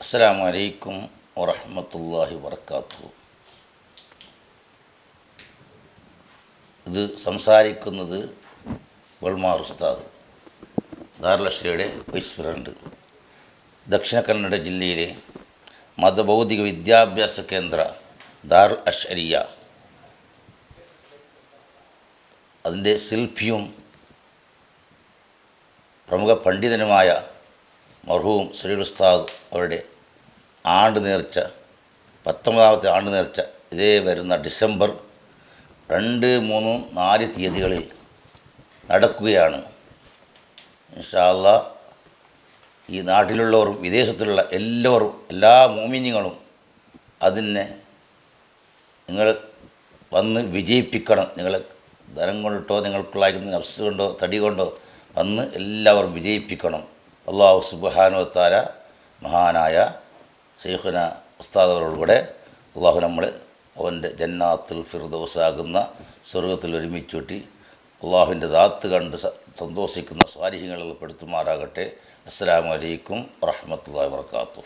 അസ്സലാമു അലൈക്കും വറഹ്മത്തുള്ളാഹി വബറകാതുഹു. ഇത് സംസാരിക്കുന്നത് വെൾമാർ ഉസ്താദ്, ദാറുൽ വൈസ് പ്രസിഡന്റ്, ദക്ഷിണ കന്നഡ ജില്ലയിലെ മതഭൗതിക വിദ്യാഭ്യാസ കേന്ദ്ര ദാറുൽ അഷ്അരിയ അതിൻ്റെ ശില്പിയും പ്രമുഖ പണ്ഡിതനുമായ മർഹൂം സയ്യിദ് ഉസ്താദ് അവരുടെ ആണ്ട് നേർച്ച 19ാമത്തെ ആണ്ട് നേർച്ച ഇതേ വരുന്ന ഡിസംബർ 2, 3, 4 തീയതികളിൽ നടക്കുകയാണ്. ഇൻഷാ അല്ലാഹ് ഈ നാട്ടിലുള്ളവരും വിദേശത്തുള്ള എല്ലാവരും, എല്ലാ മുഅ്മിനീങ്ങളും അതിനെ നിങ്ങൾ വന്ന് വിജയിപ്പിക്കണം. നിങ്ങൾ ധനം കൊണ്ടിട്ടോ നിങ്ങൾക്കുള്ള നഫ്സ് കൊണ്ടോ തടി കൊണ്ടോ വന്ന് എല്ലാവരും വിജയിപ്പിക്കണം. അല്ലാഹു സുബ്ഹാനഹു വ തആല മഹാനായ ശൈഖുന ഉസ്താദ് അവരോടുകൂടെ അള്ളാഹു നമ്മളെ അവൻ്റെ ജന്നാത്തുൽ ഫിർദൗസാകുന്ന സ്വർഗത്തിൽ ഒരുമിച്ചൂട്ടി അള്ളാഹുവിൻ്റെ ദാത്ത് കണ്ട് സന്തോഷിക്കുന്ന സ്വാലിഹീങ്ങളിൽ പെടുത്തുമാറാകട്ടെ. അസ്സലാമു അലൈക്കും വറഹ്മത്തുള്ളാഹി വബറകാതുഹു.